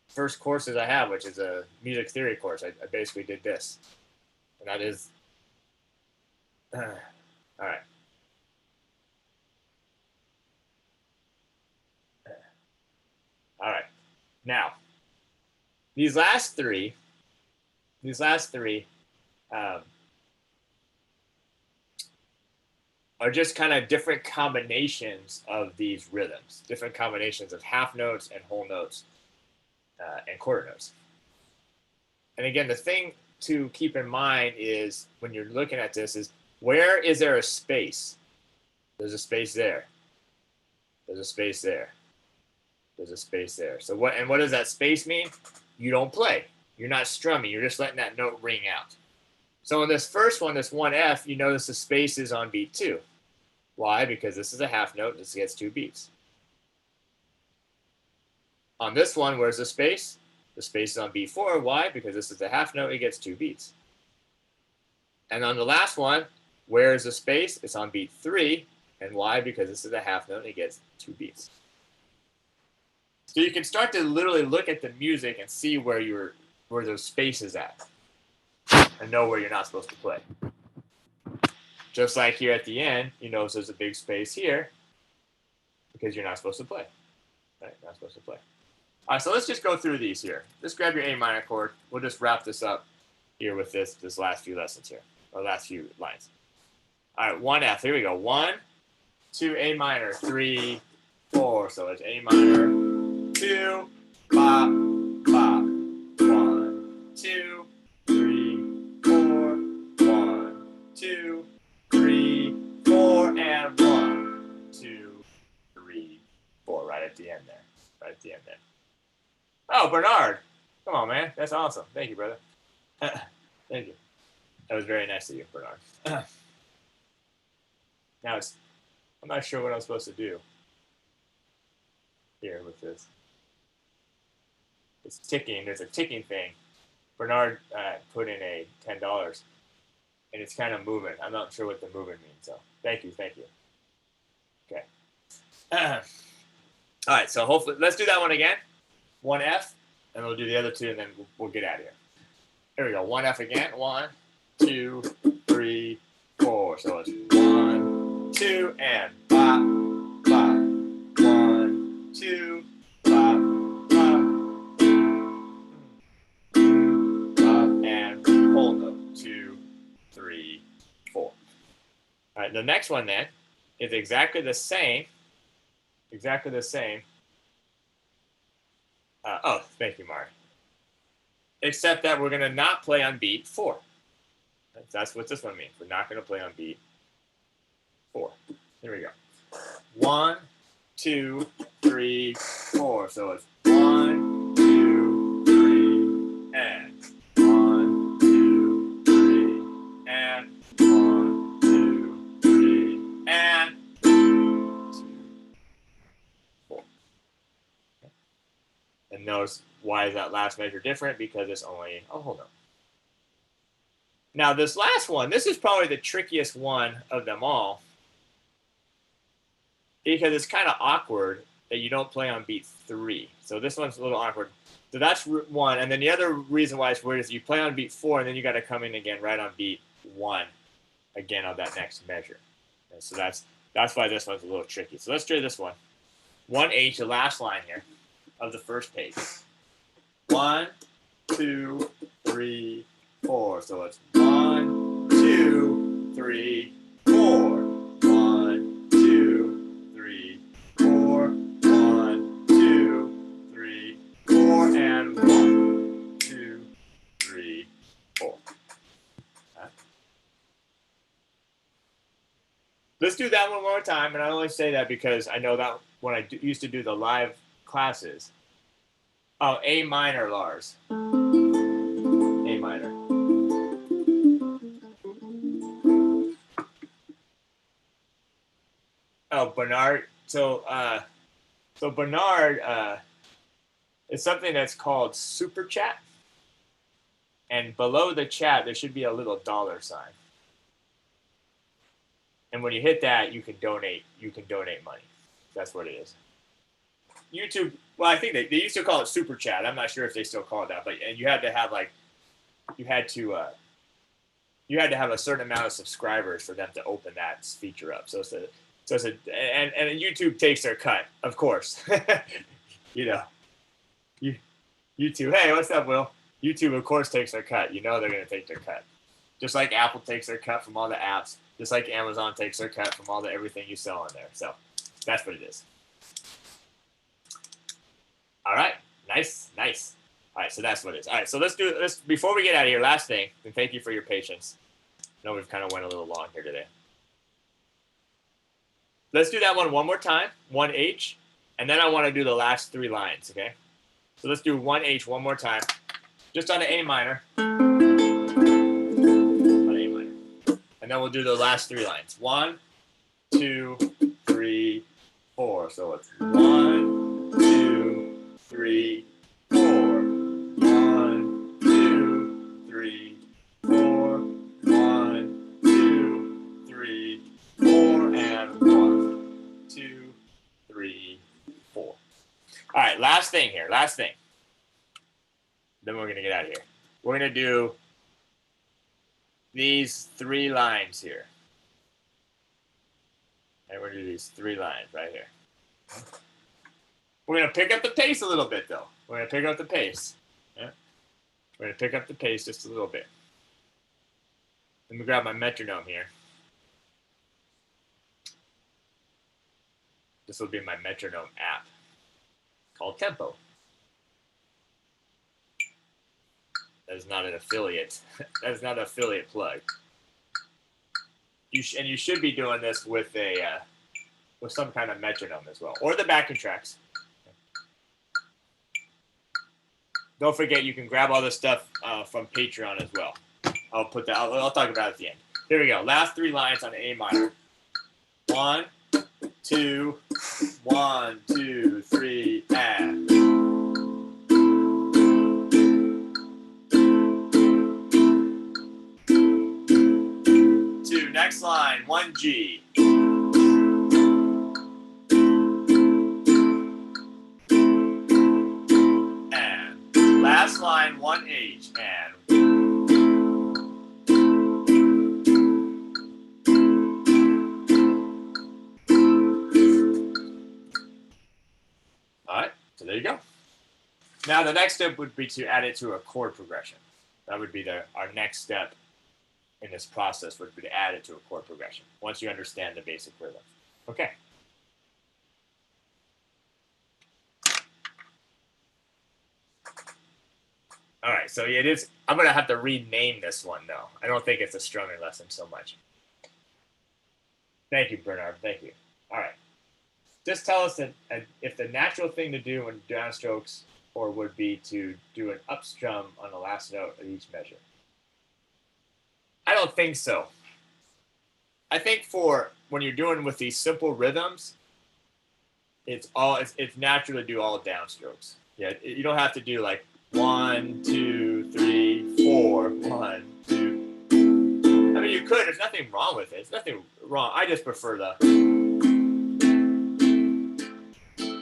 first courses I have, which is a music theory course, I basically did this, and that is. All right. All right. Now, these last three. Are just kind of different combinations of these rhythms, different combinations of half notes and whole notes and quarter notes. And again, the thing to keep in mind is when you're looking at this is where is there a space? There's a space there. There's a space there. There's a space there. So what does that space mean? You don't play. You're not strumming. You're just letting that note ring out. So in this first one, this 1F, you notice the space is on beat 2. Why? Because this is a half note. This gets 2 beats. On this one, where's the space? The space is on beat 4. Why? Because this is a half note. It gets 2 beats. And on the last one, where is the space? It's on beat 3. And why? Because this is a half note. And it gets 2 beats. So you can start to literally look at the music and see where those spaces at, and know where you're not supposed to play. Just like here at the end, you notice there's a big space here because you're not supposed to play. Right? Not supposed to play. All right, so let's just go through these here. Just grab your A minor chord. We'll just wrap this up here with this last few lessons here, or last few lines. All right, 1F. Here we go. 1, 2, A minor, 3, 4. So it's A minor, 2, ba, ba. 1, 2, 3, 4. 1, 2, 3, 4, and 1, 2, 3, 4. Right at the end there. Right at the end there. Oh, Bernard. Come on, man. That's awesome. Thank you, brother. Thank you. That was very nice of you, Bernard. Now I'm not sure what I'm supposed to do here with this. It's ticking. There's a ticking thing. Bernard put in a $10, and it's kind of moving. I'm not sure what the moving means. So thank you. Okay. All right. So hopefully, let's do that one again. 1F, and we'll do the other 2, and then we'll get out of here. Here we go. 1F again. 1, 2, 3, 4. So it's 1, 2, and ba, ba. 1, 2, ba, ba. And whole note. 2, 3, 4. All right. The next one then is exactly the same. Oh, thank you, Mari. Except that we're going to not play on beat 4. That's what this one means. We're not going to play on beat 4. Here we go. 1, 2, 3, 4. So it's 1, 2, 3, and 1, 2, 3, and 1, 2, 3, and 2, 4. And notice, why is that last measure different? Because it's only a whole note. Now this last one, this is probably the trickiest one of them all, because it's kind of awkward that you don't play on beat 3. So this one's a little awkward. So that's one. And then the other reason why it's weird is you play on beat 4, and then you got to come in again right on beat 1 again on that next measure. And so that's why this one's a little tricky. So let's try this one. 1H, the last line here of the first page. 1, 2, 3, 4. So it's 1, 2, 3, 4. 1, 2, 3, 4. 1, 2, 3, 4, and 1, 2, 3, 4. Let's do that one more time, and I only say that because I know that when I used to do the live classes. Oh, A minor, Lars. A minor. Oh, Bernard. So Bernard is something that's called Super Chat. And below the chat, there should be a little $sign. And when you hit that, you can donate. You can donate money. That's what it is. YouTube. Well, I think they used to call it Super Chat. I'm not sure if they still call it that, but and you had to have you had to have a certain amount of subscribers for them to open that feature up. So it's a and YouTube takes their cut, of course. You know, YouTube. Hey, what's up, Will? YouTube, of course, takes their cut. You know they're going to take their cut. Just like Apple takes their cut from all the apps. Just like Amazon takes their cut from all the everything you sell on there. So that's what it is. All right. Nice. All right, so that's what it is. All right, so let's do this. Before we get out of here, last thing, and thank you for your patience. I know we've kind of went a little long here today. Let's do that one more time, 1H, and then I want to do the last 3 lines, okay? So let's do 1H one more time, just on an A minor. On A minor. And then we'll do the last 3 lines. 1, 2, 3, 4. So it's 1, 2, 3, 4. 1, 2, 3, 4. 1, 2, 3, 4, and 1, 2, 3, 4. All right, last thing here, last thing. Then we're going to get out of here. We're going to do these 3 lines here. And we're going to do these 3 lines right here. We're going to pick up the pace a little bit, though. We're going to pick up the pace. Yeah? We're going to pick up the pace just a little bit. Let me grab my metronome here. This will be my metronome app called Tempo. That is not an affiliate. That is not an affiliate plug. And you should be doing this with with some kind of metronome as well, or the backing tracks. Don't forget, you can grab all this stuff from Patreon as well. I'll put that. I'll talk about it at the end. Here we go. Last 3 lines on A minor. 1, 2, 1, 2, 3, and. 2. Next line. 1G. And last line. 1H and. So there you go. Now the next step would be to add it to a chord progression. That would be our next step in this process would be to add it to a chord progression once you understand the basic rhythm. Okay. All right, so it is. I'm gonna have to rename this one though. I don't think it's a strumming lesson so much. Thank you, Bernard. Thank you. All right. Just tell us that if the natural thing to do in downstrokes or would be to do an up strum on the last note of each measure. I don't think so. I think for when you're doing with these simple rhythms, it's natural to do all downstrokes. Yeah, you don't have to do like 1, 2, 3, 4, 1, 2. I mean, you could. There's nothing wrong with it. There's nothing wrong. I just prefer the.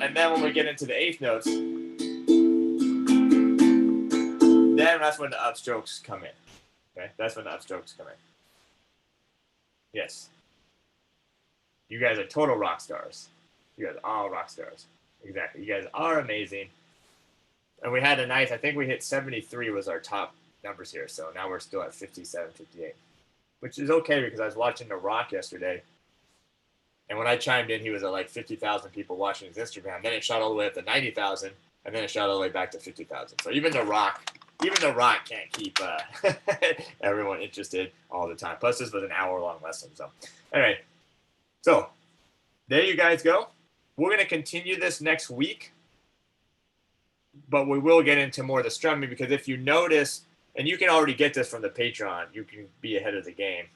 And then when we get into the eighth notes, then that's when the upstrokes come in. Okay, that's when the upstrokes come in. Yes. You guys are total rock stars. You guys are all rock stars. Exactly. You guys are amazing. And we had a nice, I think we hit 73 was our top numbers here. So now we're still at 57, 58, which is okay because I was watching The Rock yesterday. And when I chimed in, he was at like 50,000 people watching his Instagram. Then it shot all the way up to 90,000. And then it shot all the way back to 50,000. So even The Rock can't keep everyone interested all the time. Plus, this was an hour-long lesson. So, all right. So, there you guys go. We're going to continue this next week. But we will get into more of the strumming because if you notice, and you can already get this from the Patreon, you can be ahead of the game.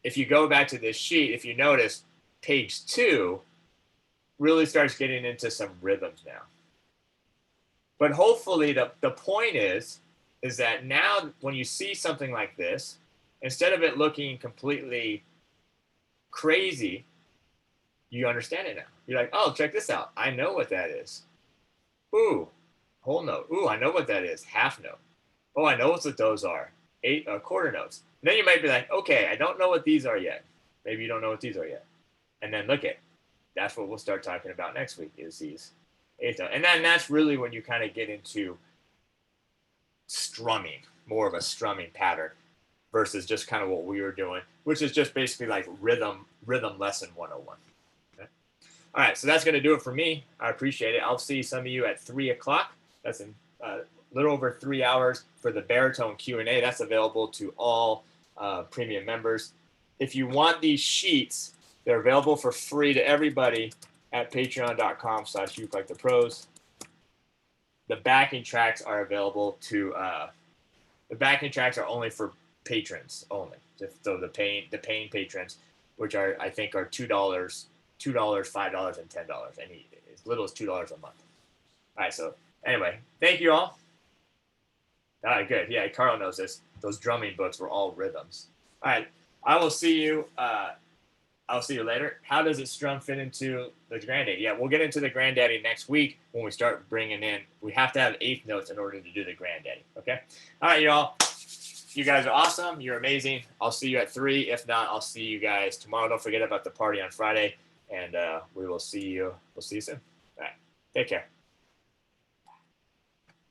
If you go back to this sheet, if you notice, page 2 really starts getting into some rhythms now. But hopefully the point is that now when you see something like this, instead of it looking completely crazy, you understand it now. You're like, oh, check this out. I know what that is. Ooh, whole note. Ooh, I know what that is. Half note. Oh, I know what those are. Quarter notes. And then you might be like, okay, I don't know what these are yet. Maybe you don't know what these are yet. And then look at, that's what we'll start talking about next week is these eighth note. And then that's really when you kind of get into strumming, more of a strumming pattern versus just kind of what we were doing, which is just basically like rhythm lesson 101. Okay? All right, so that's going to do it for me. I appreciate it. I'll see some of you at 3 o'clock. That's in a little over 3 hours for the baritone Q&A. That's available to all premium members. If you want these sheets, they're available for free to everybody at patreon.com/ukelikethepros. The backing tracks are available to the backing tracks are only for patrons only. So the paying patrons, which are I think are $2, $5, and $10, and as little as $2 a month. All right. So anyway, thank you all. All right, good. Yeah, Carl knows this. Those drumming books were all rhythms. All right, I will see you. I'll see you later. How does it strum fit into the granddaddy? Yeah, we'll get into the granddaddy next week when we start bringing in. We have to have eighth notes in order to do the granddaddy. Okay. All right, y'all. You guys are awesome. You're amazing. I'll see you at 3. If not, I'll see you guys tomorrow. Don't forget about the party on Friday, and we will see you. We'll see you soon. All right. Take care.